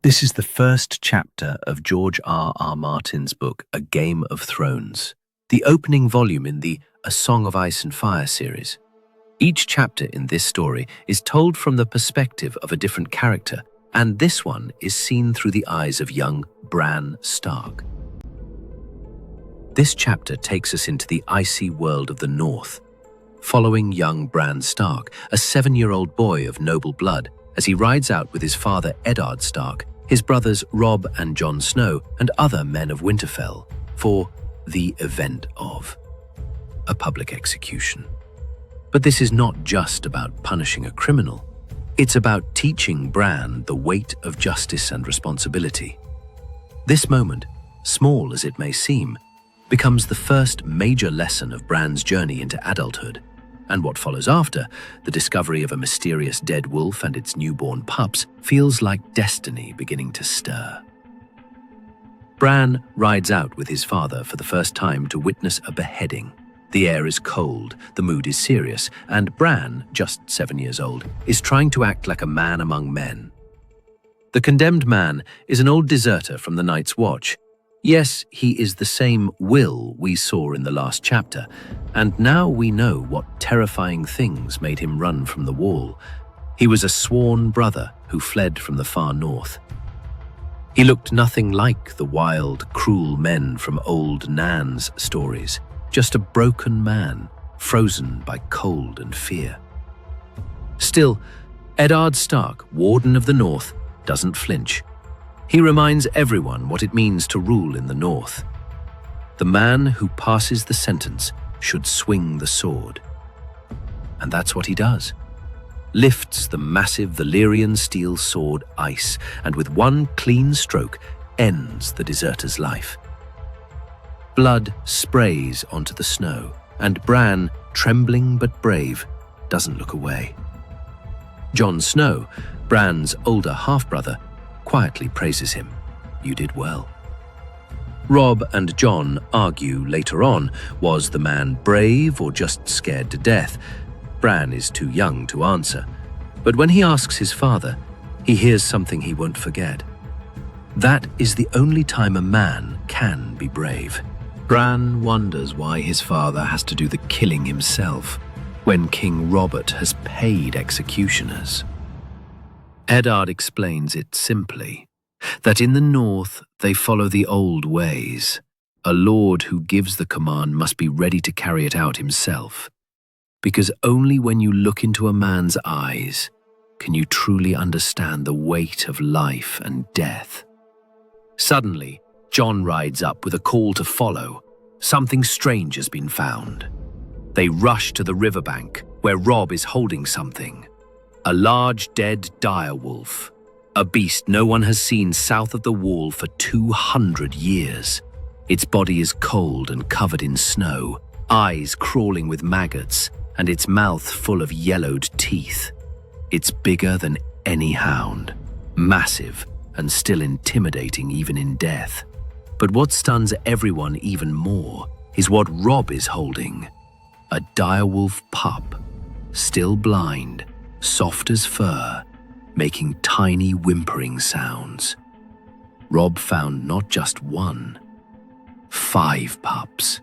This is the first chapter of George R.R. Martin's book, A Game of Thrones, the opening volume in the A Song of Ice and Fire series. Each chapter in this story is told from the perspective of a different character, and this one is seen through the eyes of young Bran Stark. This chapter takes us into the icy world of the North, following young Bran Stark, a 7-year-old boy of noble blood, as he rides out with his father Eddard Stark, his brothers Robb and Jon Snow, and other men of Winterfell for the event of a public execution. But this is not just about punishing a criminal. It's about teaching Bran the weight of justice and responsibility. This moment, small as it may seem, becomes the first major lesson of Bran's journey into adulthood, and what follows after, the discovery of a mysterious dead wolf and its newborn pups, feels like destiny beginning to stir. Bran rides out with his father for the first time to witness a beheading. The air is cold, the mood is serious, and Bran, just 7 years old, is trying to act like a man among men. The condemned man is an old deserter from the Night's Watch. Yes, he is the same Will we saw in the last chapter, and now we know what terrifying things made him run from the wall. He was a sworn brother who fled from the far north. He looked nothing like the wild, cruel men from old Nan's stories, just a broken man, frozen by cold and fear. Still, Eddard Stark, Warden of the North, doesn't flinch. He reminds everyone what it means to rule in the North. The man who passes the sentence should swing the sword. And that's what he does. Lifts the massive Valyrian steel sword Ice, and with one clean stroke ends the deserter's life. Blood sprays onto the snow, and Bran, trembling but brave, doesn't look away. Jon Snow, Bran's older half-brother, quietly praises him. You did well. Robb and Jon argue later on, was the man brave or just scared to death? Bran is too young to answer, but when he asks his father, he hears something he won't forget. That is the only time a man can be brave. Bran wonders why his father has to do the killing himself, when King Robert has paid executioners. Eddard explains it simply, that in the North they follow the old ways. A lord who gives the command must be ready to carry it out himself, because only when you look into a man's eyes can you truly understand the weight of life and death. Suddenly, Jon rides up with a call to follow. Something strange has been found. They rush to the riverbank, where Robb is holding something. A large dead direwolf, a beast no one has seen south of the wall for 200 years. Its body is cold and covered in snow, eyes crawling with maggots, and its mouth full of yellowed teeth. It's bigger than any hound, massive and still intimidating even in death. But what stuns everyone even more is what Robb is holding. A direwolf pup, still blind, soft as fur, making tiny whimpering sounds. Robb found not just one, 5 pups.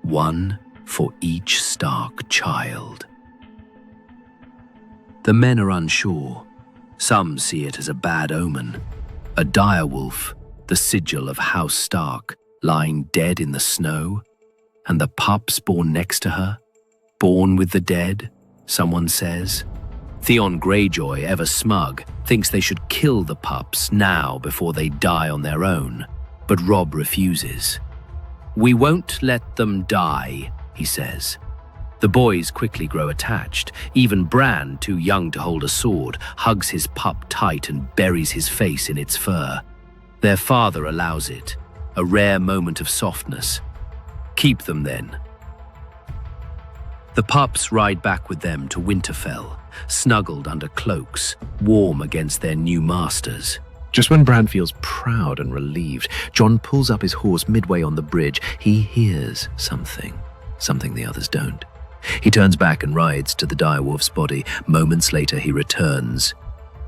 One for each Stark child. The men are unsure. Some see it as a bad omen. A direwolf, the sigil of House Stark, lying dead in the snow, and the pups born next to her, born with the dead, someone says. Theon Greyjoy, ever smug, thinks they should kill the pups now before they die on their own, but Robb refuses. We won't let them die, he says. The boys quickly grow attached. Even Bran, too young to hold a sword, hugs his pup tight and buries his face in its fur. Their father allows it, a rare moment of softness. Keep them then. The pups ride back with them to Winterfell, snuggled under cloaks, warm against their new masters. Just when Bran feels proud and relieved, Jon pulls up his horse midway on the bridge. He hears something the others don't. He turns back and rides to the direwolf's body. Moments later he returns,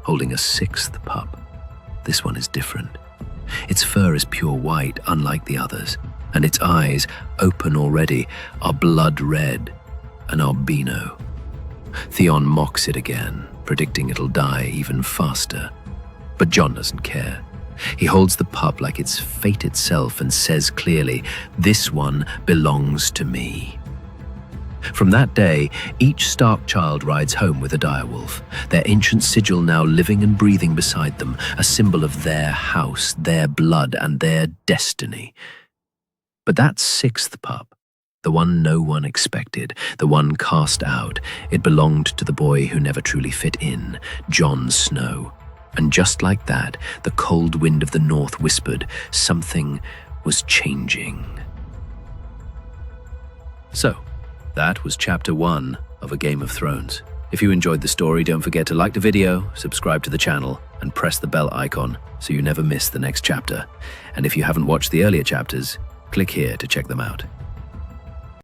holding a 6th pup. this one is different. Its fur is pure white, unlike the others, and its eyes, open already, are blood red, an albino. Theon mocks it again, predicting it'll die even faster. But Jon doesn't care. He holds the pup like it's fate itself and says clearly, "This one belongs to me." From that day, each Stark child rides home with a direwolf, their ancient sigil now living and breathing beside them, a symbol of their house, their blood, and their destiny. But that sixth pup, the one no one expected, the one cast out, it belonged to the boy who never truly fit in, Jon Snow. And just like that, the cold wind of the north whispered something was changing. So, that was Chapter 1 of A Game of Thrones. If you enjoyed the story, don't forget to like the video, subscribe to the channel, and press the bell icon so you never miss the next chapter. And if you haven't watched the earlier chapters, click here to check them out.